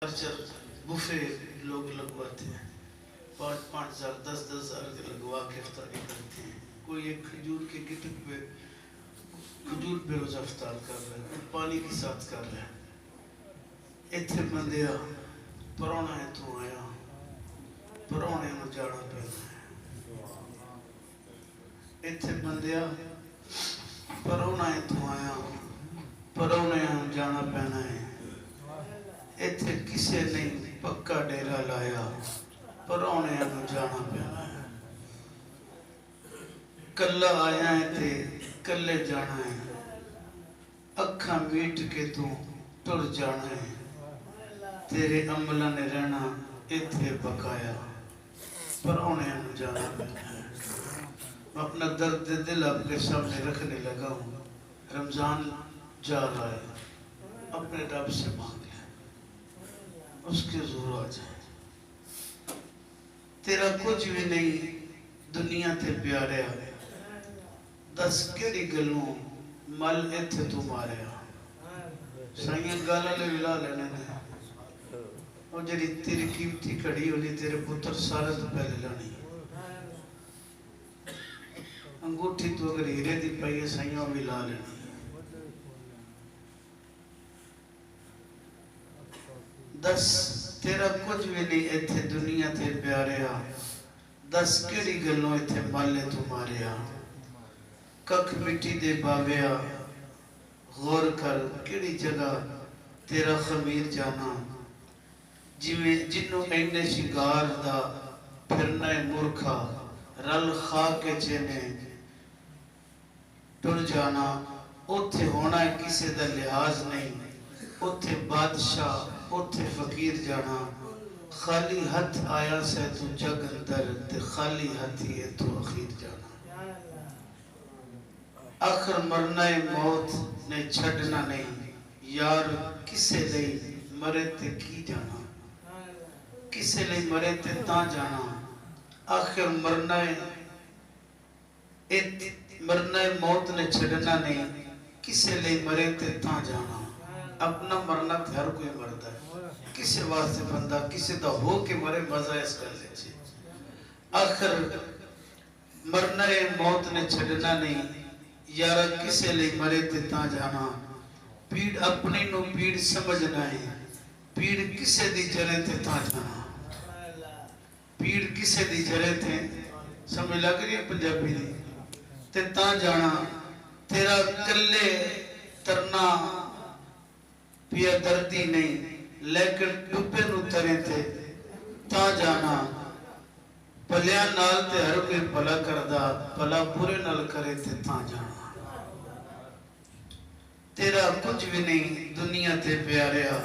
Buffet لوگ لگواتے ہیں، 5,000 10,000 کے لگوا کے افطاری کرتے ہیں. کوئی ایک کھجور کے گٹک پہ کھجور پہ روزہ افطار کر رہا ہے، کوئی پانی کے ساتھ کر رہا ہے. اتنے بندیا پرونا ہے تو آیا، پرونے نو جانا پینا ہے. اتنے بندیا پرونا ہے تو آیا، پرونے نو جانا پینا ہے. اتنے کسے نہیں پکا ڈیرا لایا، پرونے نو جانا پینا ہے. کلا آیا ہے تے کلے جانا ہے، اکھاں میٹ کے تو ٹر جانا ہے. تیرے عملہ نے رہنا اتھے بقایا، پرونے نو جانا پینا ہے. میں اپنا درد دل آپ کے سامنے رکھنے لگا ہوں. رمضان جا رہا ہے، اپنے رب سے مانگ لے، اس کے زور آ جائے. تیرا کچھ بھی نہیں دنیا تے پیاریا، دس کیڑی گلوں مل ایتھے تو ماریا. سائیں گالا لے ولا لینے نے، وہ جڑی تیری قیمتی کڑی ہولی تیرے پتر سارے تو پہلے لانی. انگوٹھی تو اگر ہیرے دی پائیے سائیوں بھی لا لینی. دس تیرا کچھ بھی نہیں ایتھے دنیا تے پیاریا، دس کیڑی گلوں ایتھے مالے تو ماریا. ککھ مٹی دے باویا غور کر کیڑی جگہ تیرا خمیر جانا. جنوں اینے شنگار دا پھرنا مورکھا، رل خواہ کے چینے ٹر جانا. اتھے ہونا ہے کسی دا لحاظ نہیں، اتھے بادشاہ اتھے فقیر جانا. خالی ہتھ آیا سے تو جگ اندر تے خالی ہتھی ہے تو اخیر جانا. آخر مرنا موت نے چھڑنا نہیں، یار کسے لئی مرے تے کی جانا، کسے لئی مرے تے تاں جانا. آخر مرنا موت نے چھڑنا نہیں، کسے لئی مرے تے تاں جانا. اپنا مرنا تے ہر کوئی مردا ہے، کسے واسطے بندہ کسے دا ہو کے مرے مزہ اس کر لے چھے. آخر مرنا موت نے چھڑنا نہیں، یارا کسے لئے مرے تے تاں جانا. پیڑ اپنی نو پیڑ سمجھنا ہے، پیڑ کسے دی جرے تے تاں جانا. پیڑ کسے دی جرے تے سمجھ لگ رہی ہے پنجابی دی تے تاں جانا. تیرا کلے ترنا پیا دردی نہیں، لیکن ڈبے نو ترے تے تاں جانا. پلیاں نال تے ہر کوئی پلا کردہ، پلا پورے نال کرے تے تاں جانا. تیرا کچھ بھی نہیں دنیا تے پیاریا،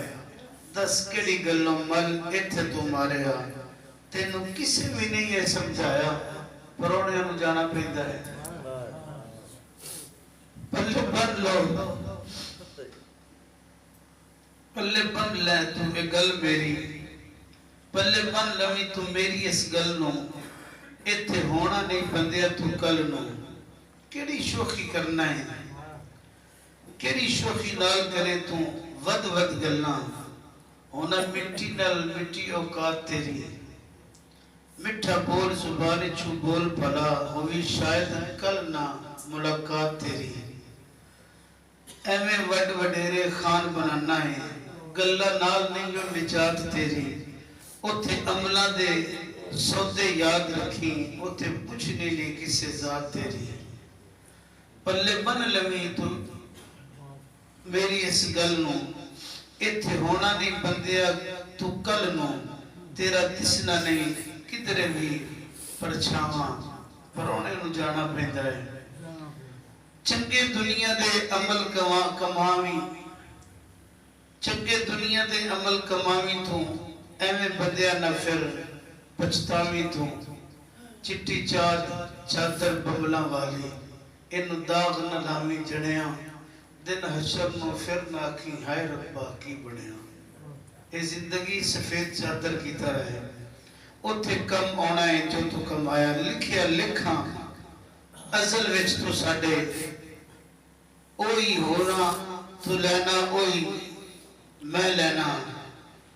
دس کیڑی گلوں مل ایتھے تو ماریا. تینوں کسی بھی نہیں ہے سمجھایا، پرونے نو جانا پہندا ہے. پلے بن لو، پلے بن لے تو اے گل میری، پلے بن لویں تو میری اس گل نو. ایتھے ہونا نہیں بندیا تو کل نو. کیڑی شوخی کرنا ہے، کیڑی شوخی نال کرے تو ود ود گلنا. ہونا مٹی نال مٹی اوقات تیری، مٹھا بول زبان چھو بول پھلا. ہوئی شاید کل نہ ملاقات تیری. ایویں وڈ وڈیرے خان بنانا ہے، گلہ نال نہیں جو نجات تیری. اتھے عملہ دے سودے یاد رکھی، اتھے پوچھنے لے کسے ذات تیری. پلے بن لویں تو میری اس گل نو. اتھے ہونا نہیں بندیا تو کل نو. تیرا دسنا نہیں کدھرے بھی پرچھاواں، پرونے نو جانا پہندا ہے. چنگے دنیا دے عمل کماوی، چنگے دنیا دے عمل کماوی تو ایویں بندیا نہ پھر پچھتاوی تو. چٹی چادر ببلاں والی، انو داغ نہ لاوی جڑیاں. دن حشر نو پھر نہ آکھی ہائے ربا کی بڑیاں. یہ زندگی سفید چادر کی طرح ہے، اتھے کم آنا ہے جو تو کمایا. لکھیا لکھاں ازل وچ تو ساڑے، اوہی ہونا تو لینا اوہی میں لینا.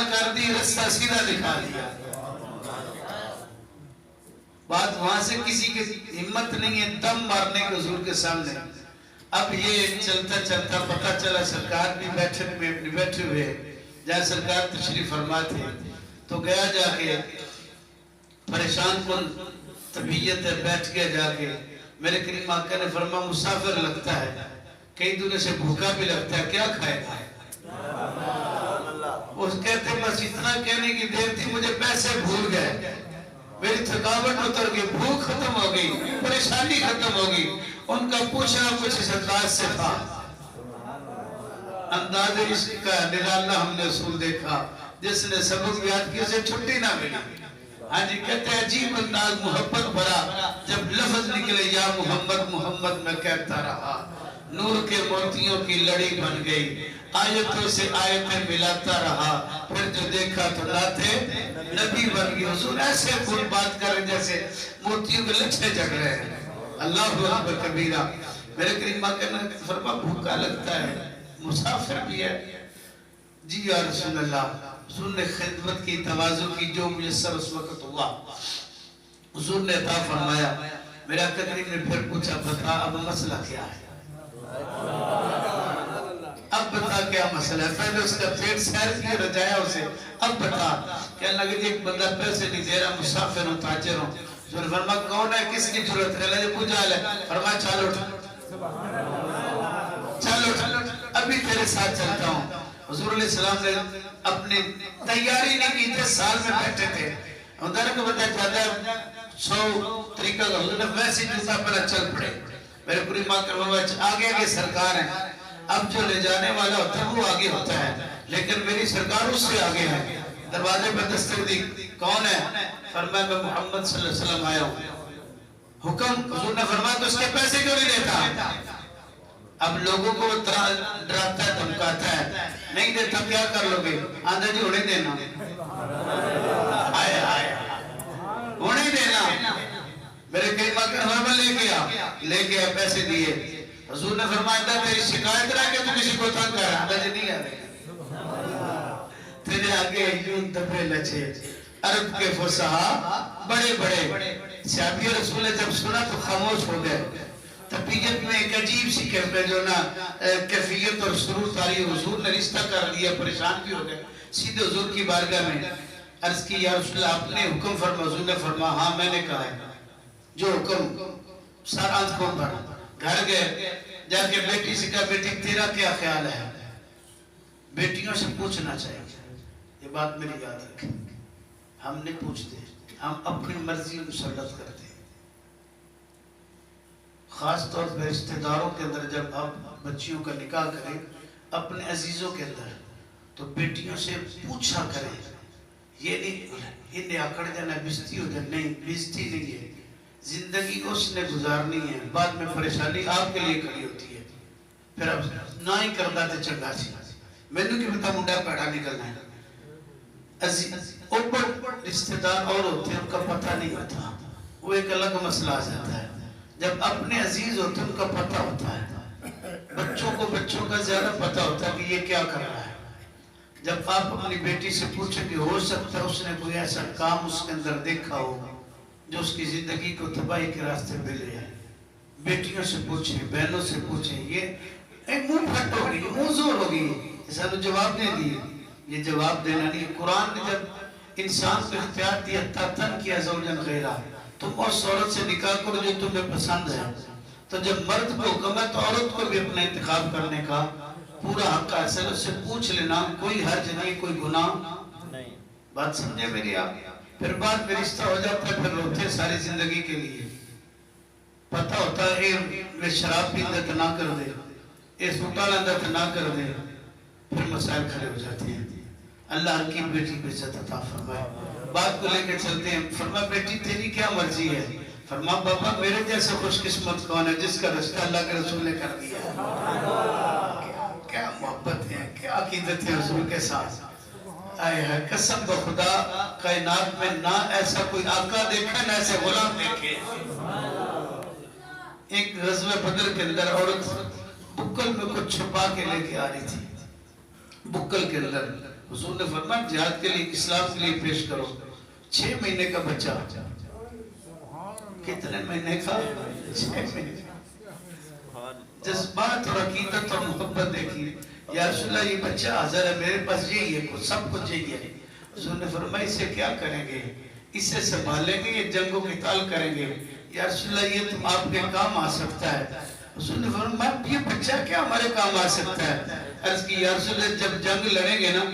منع کر دی، رستہ سیدھا دکھا دیا. بات وہاں سے کسی کی ہمت نہیں ہے دم مارنے کے حضور کے سامنے. اب یہ چلتا چلتا پتہ چلا سرکار بھی بیٹھے ہوئے جہاں سرکار تشریف فرما تھے. تو گیا جا کے پریشان کن طبیعت ہے، بیٹھ گیا جا کے. میرے کریم آقا نے فرما مسافر لگتا ہے، کئی دنوں سے بھوکا بھی لگتا ہے، کیا کھائے گا؟ وہ کہتے بس اتنا کہنے کی دیر تھی، مجھے پیسے بھول گئے، میری تھکاوٹ اتر گئی، بھوک ختم ہو گئی، پریشانی ختم ہو گئی. ان کا پوچھنا کچھ اس انداز سے تھا، انداز عشق کا نرالا ہم نے اصول دیکھا. جس نے سبق یاد کی اسے چھٹی نہ ملی. ہاں جی کہتے ہیں عجیب انداز محبت بھرا، جب لفظ نکلے یا محمد محمد میں کہتا رہا، نور کے موتیوں کی لڑی بن گئی، آیتوں سے آیتیں ملاتا رہا، پھر جو دیکھا تو لاتے نبی بن گئی. حضور ایسے بول بات کر رہے جیسے موتیوں کے لچھے جگ رہے ہیں. اللہ اکبر کبیرہ. میرے کریم آقا نے فرما بھوکا لگتا ہے، مسافر بھی ہے. جی یا رسول اللہ. حضور نے خدمت کی، تواضع کی، جو میسر اس وقت ہوا حضور نے عطا فرمایا. میرے آقا کریم نے پھر پوچھا بتا اب مسئلہ کیا ہے؟ اب بتا کیا مسئلہ ہے؟ پہلے اس کا پیٹ سیر کی رجایا اسے، اب بتا. کہنے لگے جی ایک بندہ پیسے نہیں دے رہا، مسافر ہوں، تاجر ہوں. حضور نے فرمایا کون ہے، کس کی ضرورت ہے؟ لگے پوچھا ہے. فرمایا چل اٹھ، چل اٹھ، ابھی تیرے ساتھ چلتا ہوں. حضور علیہ السلام نے اپنی تیاری نہیں کی تھے، سال میں بیٹھے تھے. اندر کو بتایا جاتا ہے 100 طریقہ کا. حضور نے ویسے جوتا پہلا چل پڑے. میرے پوری ماں کروا آگے آگے سرکار ہیں، اب جو لے جانے والا ہوتا ہے وہ آگے ہوتا ہے، لیکن میری سرکار اس سے آگے ہے. دروازے پر دستک دی، کون ہے؟ فرمایا میں محمد صلی اللہ علیہ وسلم آیا ہوں. حکم. حضور نے فرمایا تو اس کے پیسے کیوں نہیں دیتا؟ اب لوگوں کو ڈراتا ہے، دھمکاتا ہے، نہیں دیتا کیا کر لو گے؟ آندھا جی انہیں دینا، آئے آئے انہیں دینا. میرے کریم آقا فرمایا لے گیا پیسے دیے. حضور نے فرمایا تیری شکایت رہا کہ تو کسی کو تنگ کر رہا. آندھا جی نہیں آ رہے، تیرے آگے یوں دبے لچے. عرب کے فصحاء بڑے بڑے صحابی رسول نے جب سنا تو خاموش ہو گئے. طبیعت میں ایک عجیب سی جو نا کیفیت اور سرور تاری. حضور نے رشتہ کر لیا، پریشان بھی ہو گئے. سیدھے حضور کی بارگاہ میں عرض کی یا رسول اللہ آپ نے حکم فرما. حضور نے فرما ہاں میں نے کہا ہے جو حکم. سارا آنکھوں پر گھر گئے، جا کے بیٹی سے کہا بیٹی تیرا کیا خیال ہے؟ بیٹیوں سے پوچھنا چاہیے. یہ بات میری یاد رکھیں، ہم نہیں پوچھتے، ہم اپنی مرضی مسلط کرتے ہیں. خاص طور پر رشتہ داروں کے اندر جب آپ بچیوں کا نکاح کریں اپنے عزیزوں کے اندر تو بیٹیوں سے پوچھا کریں. یہ نہیں انہیں اکڑ جانا بزتی ہو جانا، نہیں بزتی نہیں ہے. زندگی اس نے گزارنی ہے، بعد میں پریشانی آپ کے لیے کھڑی ہوتی ہے. پھر اب نہ ہی کرتا تھے چنگا سی میں نے کہ بتا منڈا پیڑا نکلنا ہے. اوپر رشتہ دار اور ہوتے ہیں ان کا پتہ نہیں ہوتا، وہ ایک الگ مسئلہ آ جاتا ہے. جب اپنے عزیز ہوتے ہیں ان کا پتہ ہوتا ہے. بچوں کو بچوں کا زیادہ پتہ ہوتا ہے کہ یہ کیا کر رہا ہے. جب آپ اپنی بیٹی سے پوچھیں کہ ہو سکتا ہے اس نے کوئی ایسا کام اس کے اندر دیکھا ہو جو اس کی زندگی کو تباہی کے راستے پہ لے آئے. بیٹیوں سے پوچھیں، بہنوں سے پوچھیں. یہ ایک منہ پھٹ ہو گئی، منہ زور ہو گئی، ایسا تو جواب نہیں دیے. یہ جواب دینا نہیں. قرآن نے جب انسان کو اختیار دیا تن کیا زوجن غیرہ، تم اس عورت سے نکاح کرو جو تمہیں پسند ہے. تو جب مرد کو حکم ہے تو عورت کو بھی اپنا انتخاب کرنے کا پورا حق ہے. اس سے پوچھ لینا، کوئی حرج نہیں، کوئی گناہ نہیں. بات سمجھے میری آپ؟ پھر بعد میں رشتہ ہو جاتا ہے، پھر روتے ساری زندگی کے لیے. پتہ ہوتا ہے میں شراب پیندہ تو نہ کر دے، یہ سوٹا لاندہ تو نہ کر دے. پھر مسائل کھڑے ہو جاتے ہیں. اللہ ہر کی بیٹی کو عزت عطا فرمائے. بات کو لے کے چلتے ہیں. فرما بیٹی تیری کیا مرضی ہے؟ فرما بابا میرے جیسے خوش قسمت کون ہے جس کا رشتہ اللہ کے رسول نے کر دیا. کیا محبت ہے، کیا عقیدت ہے حضور کے ساتھ. آئے ہے قسم بخدا کائنات میں نہ ایسا کوئی آقا دیکھا نہ ایسے غلام دیکھے. ایک غزوہ بدر کے اندر عورت بکل میں کچھ چھپا کے لے کے آ رہی تھی. بکل کے اندر حضور نے فرمایا جہاد کے لیے اسلام کے لیے پیش کرو. 6 مہینے کا بچہ. کتنے مہینے کا؟ 6 مہینے. جذبات اور عقیدت اور محبت دیکھی. یا رسول اللہ یہ بچہ حاضر ہے میرے پاس, یہی ہے, سب کچھ یہی ہے. حضور نے فرمایا اسے کیا کریں گے؟ اسے سنبھالیں گے, یہ جنگ و قتال کریں گے. یا رسول اللہ یہ تم آپ کے کام آ سکتا ہے. حضور نے فرمایا یہ بچہ کیا ہمارے کام آ سکتا ہے؟ عرض کی یا رسول اللہ جب جنگ لڑیں گے نا,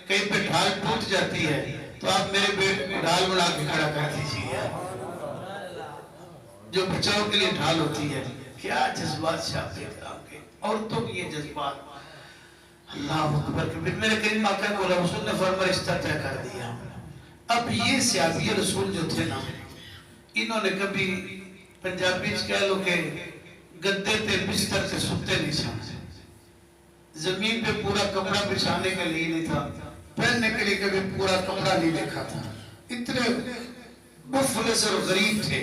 کہیں پہ ڈھال ٹوٹ جاتی ہے تو آپ میرے بیٹے کو ڈھال بنا کے کھڑا کر دیجیے, جو بچاؤ کے لیے ڈھال ہوتی ہے. کیا جذبات صحابہ کرام کے, عورتوں کی یہ جذبات. اللہ اکبر کبیر. میرے کریم آقا کو رسول نے فرمایا رشتہ طے کر دیا. اب یہ صحابی رسول جو تھے نا, انہوں نے کبھی پنجابی کہہ لو کہ گدے تے بستر سے سوتے نہیں سامنے, زمین پہ پورا کپڑا بچھانے کے لیے نہیں تھا, پہننے کے لیے کبھی پورا کپڑا نہیں دیکھا تھا. اتنے مفلس اور غریب تھے,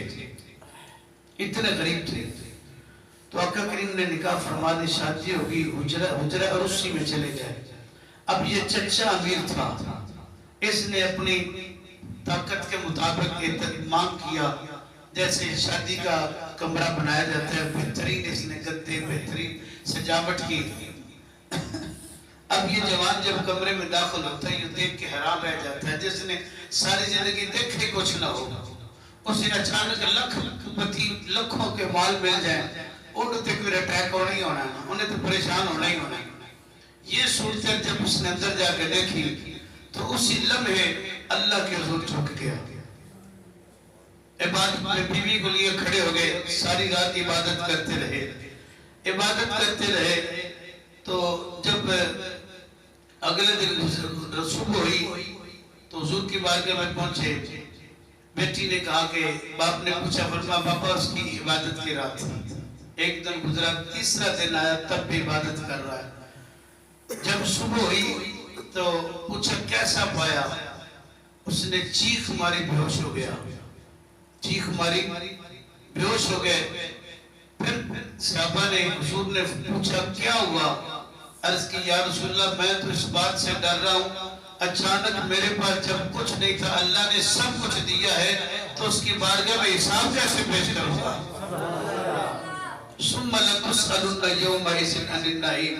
اتنے غریب تھے. تو آقا کریم نے نکاح فرما دی, شادی ہوگی, حجرہ اور اسی میں چلے گئے. اب یہ چچا امیر تھا, اس نے اپنی طاقت کے مطابق اہتمام کیا. جیسے شادی کا کمرہ بنایا جاتا ہے, بہترین اس نے گدے, بہترین سجاوٹ کی. اب یہ جوان جب کمرے میں داخل ہوتا ہے, یہ دیکھ کے حیران رہ جاتا ہے. جس نے ساری زندگی دیکھے کچھ نہ ہو, اسے اچانک لکھوں کے مال مل جائیں, انہوں تے کوئی اٹیک ہونا ہی ہونا ہے, انہیں تو پریشان ہونا ہی ہونا ہے. یہ صورت جب اس نے اندر جا کے دیکھی تو اسی لمحے اللہ کے حضور جھک گیا. عبادت میں بیوی کو لیے کھڑے ہو گئے, ساری رات عبادت کرتے رہے. تو جب اگلے دن صبح ہوئی تو حضور کی بارگاہ میں پہنچے. بیٹی نے کہا کہ باپ نے پوچھا, فرمایا بابا اس کی عبادت کی رات تھی, ایک دن گزرا, تیسرا دن آیا تب بھی عبادت کر رہا ہے. جب صبح ہوئی تو پوچھا کیسا پایا؟ اس نے چیخ ماری, بے ہوش ہو گیا. چیخ ماری, بے ہوش ہو گئے. پھر صحابہ نے حضور نے پوچھا کیا ہوا؟ عرض کی یا رسول اللہ میں تو اس بات سے ڈر رہا ہوں, اچانک میرے پاس جب کچھ نہیں تھا اللہ نے سب کچھ دیا ہے, تو اس کی بارگاہ میں حساب کیسے پیش کروں گا؟ ثم لتسألن یومئذ عن النعیم.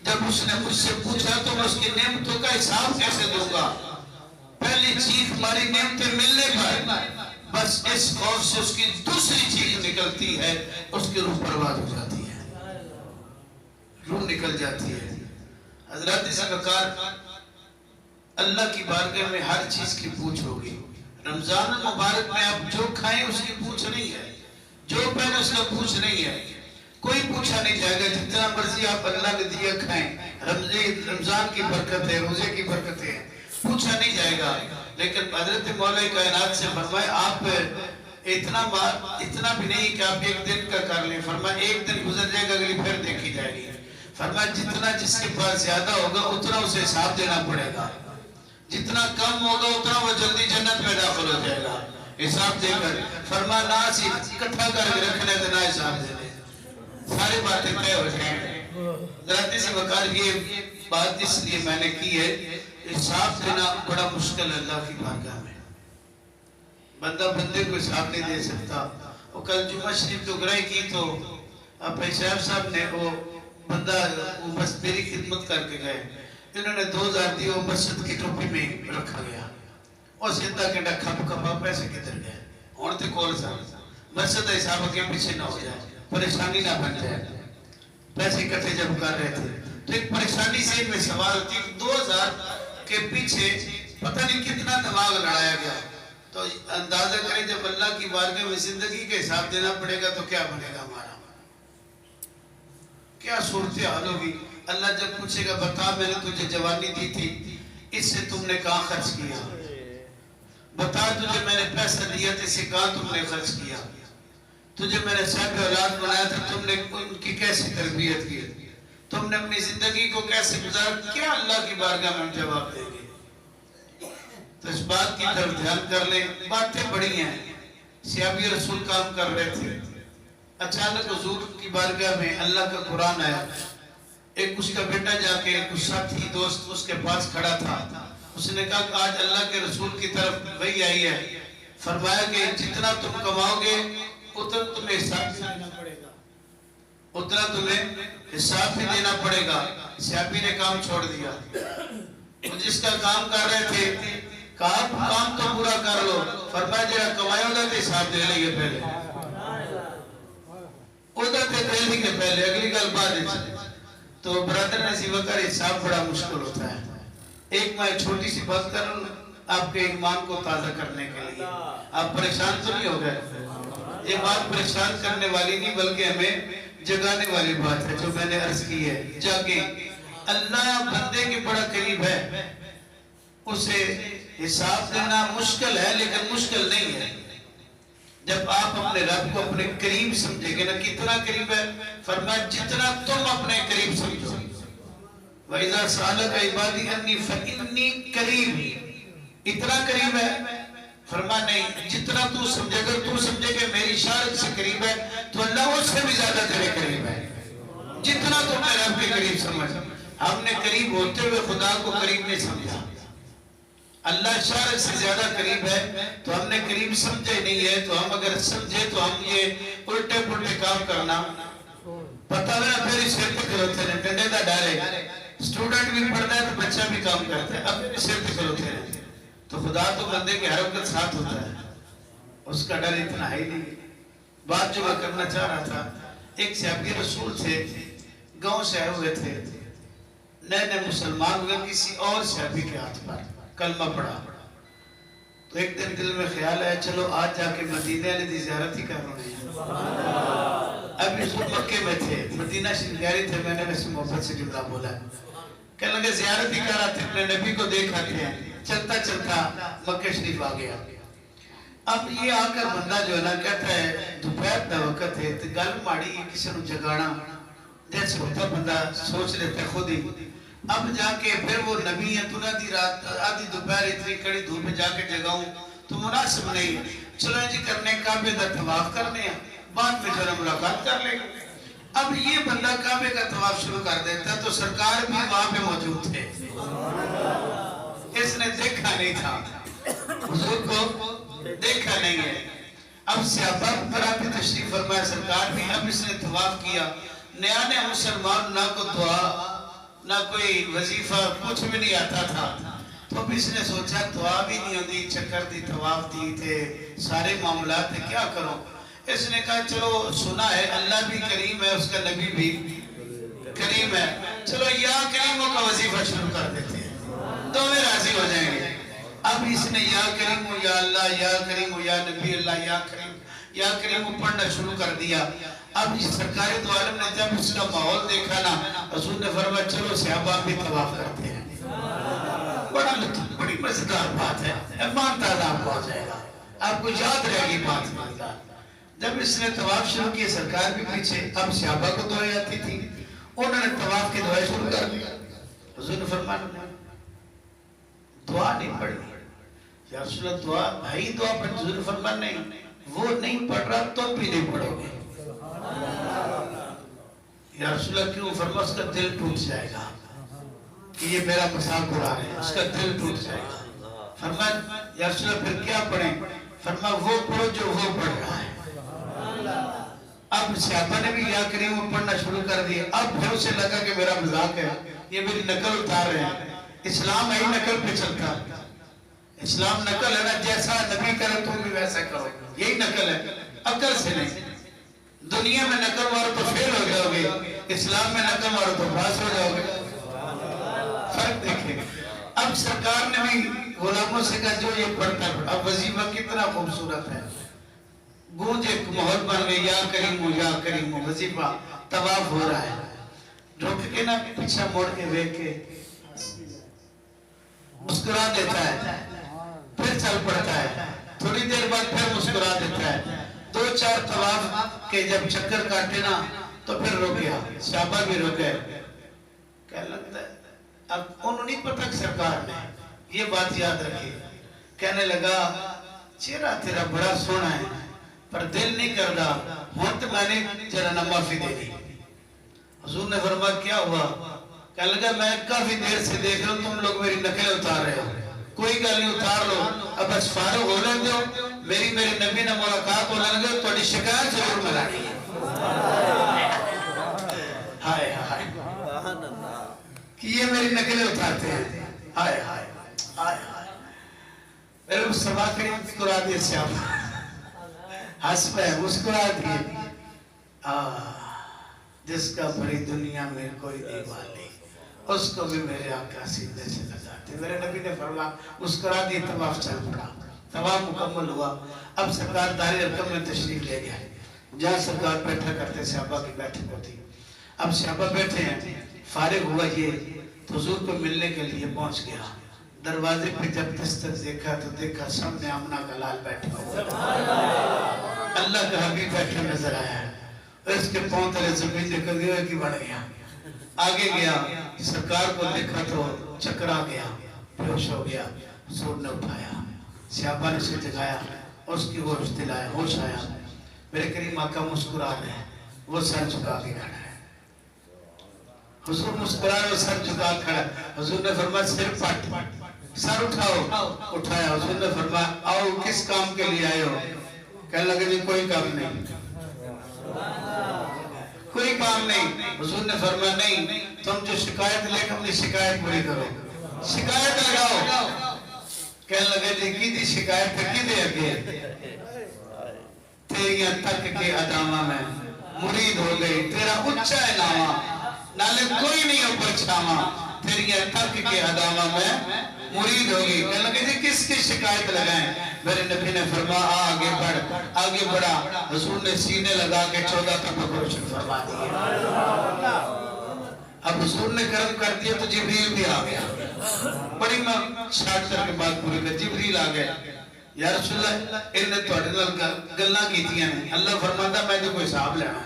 جب اس نے مجھ سے پوچھا تو میں اس کی نعمتوں کا حساب کیسے دوں گا؟ پہلی چیخ ماری نعمتیں ملنے پر, بس اس خوف سے اس کی دوسری چیخ نکلتی ہے, اس کی روح برباد ہو جاتی ہے, روح نکل جاتی ہے. حضرات اس وقار اللہ کی بارگاہ میں ہر چیز کی پوچھ ہوگی. رمضان المبارک میں آپ جو کھائیں اس کی پوچھ نہیں ہے, جو پہنے اس کا پوچھ نہیں ہے, کوئی پوچھا نہیں جائے گا. جتنا مرضی آپ اللہ نے دیا کھائیں, رمضان کی برکت ہے, روزے کی برکت ہے, پوچھا نہیں جائے گا. لیکن حضرت مولا کائنات سے فرمایا آپ اتنا بھی نہیں کہ آپ ایک دن کا کر لیں. فرمایا ایک دن گزر جائے گا, اگلی پھر دیکھی جائے گی. فرمایا جتنا جس کے پاس زیادہ ہوگا اتنا اسے حساب دینا پڑے گا, جتنا کم ہوگا اتنا وہ جلدی جنت میں داخل ہو جائے گا حساب دے کر. فرمایا نہ اکٹھا کر کے رکھنے تو نہ حساب دینے, ساری باتیں طے ہو جائیں. ذراتی سی وقار یہ بات اس لیے میں نے کی ہے, حساب دینا بڑا مشکل ہے اللہ کی بارگاہ میں. بندہ بندے کو حساب نہیں دے سکتا. وہ کل جمعہ شریف تو گرائی کی تو اپنے صاحب نے وہ بندہ وہ بس میری خدمت کر کے گئے, انہوں نے 2000 دی, وہ مسجد کی ٹوپی میں رکھا گیا. اور سیدھا کہنا کھپ کھپا پیسے کدھر گئے, اور تے کول سا مسجد حساب کے پیچھے نہ ہو جائے, پریشانی نہ بن جائے. پیسے اکٹھے جب کر رہے تھے تو ایک پریشانی سے میں سوال ہوتی ہے, 2000 کے پیچھے پتہ نہیں کتنا دماغ لڑایا گیا. تو اندازہ کریں جب اللہ کی بارگاہ میں زندگی کے حساب دینا پڑے گا تو کیا بنے گا ہمارا, کیا صورتحال ہوگی. اللہ جب پوچھے گا بتا میں نے تجھے جوانی دی تھی, اس سے تم نے کہاں خرچ کیا؟ بتا تجھے میں نے پیسہ دیا تھا, اس سے کہاں تم نے خرچ کیا؟ تجھے میں نے صاحب اولاد بنایا تھا, تم نے ان کی کیسی تربیت کی؟ تم نے اپنی زندگی کو کیسے گزارا؟ کیا اللہ کی بارگاہ میں ہم جواب دیں گے؟ تو اس بات کی طرف دھیان کر لیں. باتیں بڑی ہیں. صحابی رسول کام کر رہے تھے, اچانک حضور کی بارگاہ میں اللہ کا قرآن آیا. ایک اس کا بیٹا جا کے, ایک ساتھی دوست اس کے پاس کھڑا تھا, اس نے کہا کہ آج اللہ کے رسول کی طرف وحی آئی ہے، فرمایا کہ جتنا تم کماؤ گے اتنا تمہیں حساب بھی دینا پڑے گا، اتنا تمہیں حساب بھی دینا پڑے گا۔ صحابی نے کام چھوڑ دیا، جس کا کام کر رہے تھے کہا کام تو پورا کر لو، فرمایا جڑا کمایا ہوگا تو حساب دے لیں گے پہلے، ادھر تے دے لیں گے پہلے، اگلی گل بعد ہے۔ تو برادر نے وقت حساب بڑا مشکل ہوتا ہے۔ ایک میں چھوٹی سی بات کروں آپ کے ایمان کو تازہ کرنے کے لیے، آپ پریشان تو نہیں ہو گئے؟ یہ بات پریشان کرنے والی نہیں بلکہ ہمیں جگانے والی بات ہے جو میں نے عرض کی ہے۔ جاگیں، اللہ بندے کے بڑا قریب ہے، اسے حساب دینا مشکل ہے لیکن مشکل نہیں ہے جب آپ اپنے رب کو اپنے قریب سمجھیں گے نا۔ کتنا قریب ہے؟ فرمایا جتنا تم اپنے قریب سمجھو۔ وَإِذَا سَأَلَكَ عِبَادِي عَنِّي فَإِنِّي قَرِيبٌ، اتنا قریب ہے؟ فرمایا نہیں، جتنا تو سمجھے، اگر تو سمجھے کہ میری اشارت سے قریب ہے تو اللہ اس سے بھی زیادہ تیرے قریب ہے، جتنا تو اپنے رب کے قریب سمجھ۔ ہم نے قریب ہوتے ہوئے خدا کو قریب نہیں سمجھا۔ اللہ اشارت سے زیادہ قریب ہے تو ہم نے قریب سمجھے نہیں ہے، تو ہم اگر سمجھے تو ہم یہ الٹے پلٹے کام کرنا پتہ ہے پھر اس سر پہ کھلوتے ہیں، ڈنڈے دا ڈر ہے۔ اسٹوڈنٹ بھی پڑھتا ہے تو بچہ بھی کام کرتا ہے، اب اس سر پہ کھلوتے ہیں۔ تو خدا تو بندے کے ہر وقت ساتھ ہوتا ہے، اس کا ڈر اتنا ہے ہی نہیں۔ بات جو میں کرنا چاہ رہا تھا، ایک صحابی رسول تھے، گاؤں سے آئے ہوئے تھے، نئے نئے مسلمان ہوئے، کسی اور صحابی کے ہاتھ پر کلمہ پڑھا۔ تو ایک دن دل میں خیال ہے چلو آج جا کے مدینہ علی دی زیارت ہی کرنا ہے۔ اب اس وقت مکے میں تھے، مدینہ شریف گیا تھے، میں نے ویسے محبت سے جملہ بولا، کہنے لگے زیارت ہی کر رہا تھے، اپنے نبی کو دیکھ آتے ہیں، چلتا چلتا مکہ شریف آ گیا۔ اب یہ آ کر بندہ جو ہے نا کہتا ہے دوپہر دا وقت ہے تو گل ماڑی کسی نو جگانا جیسے ہوتا بندہ سوچ لیتا ہے خود ہی۔ اب جا کے پھر وہ نبی ہے تو نہ دی رات آدھی دوپہر اتنی کڑی دھوپ میں جا کے جگاؤں تو مناسب نہیں ہے، چلو جی کرنے کعبے دا طواف کرنے ہیں، بعد میں جو ملاقات کر لیں گے۔ اب یہ بندہ کعبے کا طواف شروع کر دیتا تو سرکار بھی وہاں پہ موجود تھے، اس نے دیکھا نہیں تھا، حضور کو دیکھا نہیں ہے۔ اب صحابہ پر آپ تشریف فرمایا سرکار بھی، اب اس نے طواف کیا، نیا نیا مسلمان نہ کو دعا نہ کوئی وظیفہ کچھ بھی نہیں آتا تھا، تو اب اس نے سوچا دعا بھی نہیں ہوتی، چکر دی طواف دی تھے، سارے معاملات ہیں، کیا کروں؟ اس نے کہا چلو سنا ہے اللہ بھی کریم ہے، اس کا نبی بھی کریم ہے، چلو یا کریموں کا وظیفہ شروع کر دیتے ہیں، دونوں راضی ہو جائیں گے۔ اب اس نے یا کریم یا اللہ، یا کریم یا نبی اللہ، یا کریم پڑھنا شروع کر دیا۔ اب اس سرکار دو عالم نے جب اس کا ماحول دیکھا نا، رسول نے فرمایا چلو صحابہ بھی طواف کرتے ہیں۔ بڑی مزیدار بات ہے، ایمان تازہ آپ کو آ جائے گا، آپ کو یاد رہے گی بات مزیدار۔ جب اس نے طواف شروع کیا سرکار بھی پیچھے، اب صحابہ کو دعائیں آتی تھی، انہوں نے طواف کی دعائیں شروع کر دی۔ حضور نے فرمایا دعا نہیں پڑھنی، یا رسول اللہ دعا بھائی دعا پڑھ، حضور نے فرمایا نہیں، وہ نہیں پڑھ رہا تو بھی نہیں پڑھو گے۔ یا رسول اللہ کیوں؟ فرمایا اس کا دل ٹوٹ جائے گا کہ یہ میرا مذاق اڑا رہے ہیں، اس کا دل ٹوٹ جائے گا۔ فرمایا یا رسول اللہ پھر کیا پڑھیں؟ فرمایا وہ پڑھو جو وہ پڑھ رہا ہے۔ اب صحابہ نے بھی یا کریم پڑھنا شروع کر دیا، اب پھر اسے لگا کہ میرا مذاق ہے، یہ میری نقل اتار رہے ہیں۔ اسلام ہے ہی نقل پہ چلتا، اسلام نقل ہے نا، جیسا نبی کرے تم بھی ویسا کرو، یہی نقل ہے، عقل سے نہیں۔ دنیا میں نقل مارو تو فیل ہو جاؤ گے، اسلام میں نقل مارو تو پاس ہو جاؤ گے۔ فرق دیکھیں۔ اب سرکار نے بھی غلاموں سے کہا جو یہ پڑھتا ہے، اب وظیفہ کتنا خوبصورت ہے، گونج ایک ماحول بن گئی، یا کریم وظیفہ طواف ہو رہا ہے، رک کے نا پیچھے موڑ کے دیکھ کے مسکرا دیتا ہے، پھر چل پڑتا ہے، تھوڑی دیر بعد پھر مسکرا دیتا ہے، دو چار طواف کے جب چکر کاٹے نا تو پھر رک گیا، صحابہ بھی رک گئے۔ کہنے لگتا ہے اب انہوں نہیں پتہ کہ سرکار نے یہ بات یاد رکھی، کہنے لگا چہرہ تیرا بڑا سونا ہے پر دل نہیں کردا، ہوں تو میں نے جرا نہ معافی دے دی۔ حضور نے فرمایا کیا ہوا؟ کہنے لگا میں کافی دیر سے دیکھ رہا ہوں تم لوگ میری نقلیں اتار رہے ہو، کوئی گل نہیں اتار لو اب بس فارغ ہو لیں دو میری میرے نبی نے ملاقات ہو لیں دو تو شکایت ضرور ملانی ہے ہائے ہائے کہ یہ میری نقلیں اتارتے ہیں ہائے ہائے ہائے ہائے میرے مصطفیٰ کریم مسکرا دیے سیابہ ہنس پہ مسکرا دیے جس کا بڑی دنیا میں کوئی دیوال نہیں اس کو بھی میرے آقا سیدھے سے لگاتے میرے نبی نے فرمایا مسکرا دیے طواف چل پڑا طواف مکمل ہوا اب سرکار دار ارقم میں تشریف لے گیا جہاں سرکار بیٹھا کرتے صحابہ کی بیٹھک ہوتی اب صحابہ بیٹھے ہیں فارغ ہوا یہ تو حضور کو ملنے کے لیے پہنچ گیا دروازے پہ جب دستک دیکھا تو دیکھا سامنے آمنہ کا لال بیٹھا ہوا اللہ کا حبیب بیٹھا نظر آیا اس کے پاؤں تلے زمین نکل گیا کہ بڑھ گیا آگے گیا سرکار کو دیکھا تو چکرا گیا بیہوش ہو گیا حضور نے اٹھایا صحابہ نے اسے جگایا اس کی ہوش دلایا ہوش آیا میرے کریم آقا مسکرا رہے وہ سر جھکا کے کھڑا ہے حضور مسکرا رہے وہ سر جھکا کھڑا ہے حضور نے فرمایا سر پٹ سر اٹھاؤ اٹھایا حضور نے فرمایا آؤ کس کام کے لیے آئے ہو کہنے لگے جی کوئی کام نہیں کوئی کام نہیں حضور نے فرمایا نہیں تم جو شکایت لے کے اپنی شکایت پوری کرو شکایت لگاؤ کہنے لگے جی کی دی شکایت کی دے اگے تیریاں تک کے ادامہ میں مرید ہو گئی تیرا اچھا ہے نامہ نالے کوئی نہیں اوپر چھاما تیریاں تک کے ادامہ میں مرید ہوگی کہنے لگے جی کس کی شکایت لگائیں میرے نبی نے فرمایا آگے بڑھا حضور نے سینے لگا کے 14 تک روشن فرما دیا اب حضور نے کرم کر دیا تو جبریل بھی آ گیا بڑی میں 60 کر کے بات پوری کر جبریل آ گیا یا رسول اللہ انہیں توڑے نال گلنا کیتیاں ہیں اللہ فرماتا میں جو کوئی حساب لینا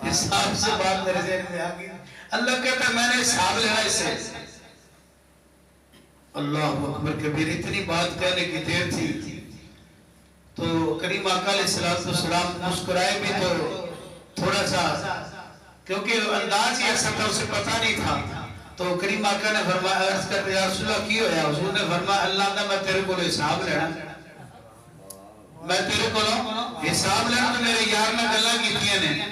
حساب سے بات میرے ذہن میں آگئی اللہ کہتا ہے میں نے حساب لینا اس سے اللہ اکبر کبیر اتنی بات کہنے کی دیر تھی تو کریم آقا علیہ السلام مسکرائے بھی تو تھوڑا سا کیونکہ انداز یہ ایسا تھا اسے پتہ نہیں تھا تو کریم آقا نے فرمایا عرض کرتے یا رسول اللہ کی ہویا حضور نے فرمایا اللہ نے میں تیرے کو حساب لینا میں تیرے کو حساب لینا تو میرے یار نے گلہ کیتیاں نے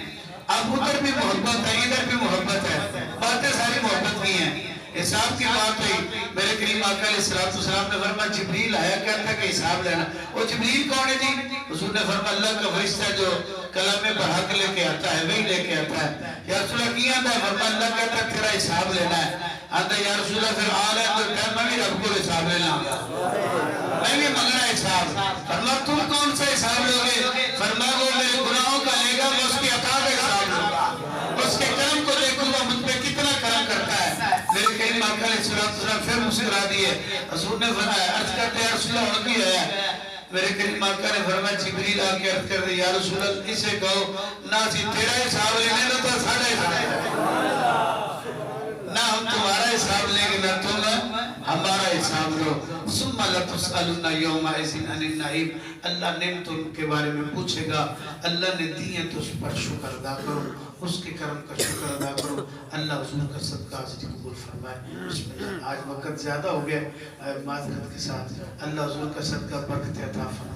اب ادھر بھی محبت ہے ادھر بھی محبت ہے باتیں ساری محبت کی ہیں حساب کی بات ہوئی میرے کریم آقا علیہ السلام نے فرمایا جبریل آیا کہتا ہے کہ حساب لینا وہ جبریل کون ہے جی حضور نے فرمایا اللہ کا فرشتہ جو کلام میں بحق لے کے آتا ہے وہی لے کے آتا ہے یا رسول اللہ کی آتا ہے فرمایا اللہ کہتا ہے تیرا حساب لینا ہے آتا یا رسول اللہ پھر آل ہے تو کہتا میں بھی رب کو حساب لینا میں بھی مگنا حساب فرمایا تم کون سا حساب لوگے فرمایا وہ میرے گناہوں کا لے گا میں اس کی عطا کا حساب لوں گا اس کے کرم کو دیکھوں گا مجھ پہ کتنا کرم کرتا ہے میرے کریم آقا علیہ السلام پھر مسکرا دیے حضور نے فرمایا عرض کرتے ہیں رسول اللہ ان کی ہے میرے کریم آقا نے فرمایا جبریل آ کے عرض کر دے یا رسول اللہ اسے کہو نہ سی تیرا حساب لینے نہ تو ساڑھا حساب نہ ہم تمہارا حساب لیں گے نہ تم ہمارا حساب لو ثم لتسألن یومئذ عن النعیم اللہ نعمتوں کے بارے میں پوچھے گا اللہ نے دی ہیں تو اس پر شکر ادا کرو اس کے کرم کا شکر ادا کرو اللہ حضور کا صدقہ حاضری قبول فرمائے بسم اللہ آج وقت زیادہ ہو گیا معذرت کے ساتھ اللہ حضور کا صدقہ برکت عطا فرمائے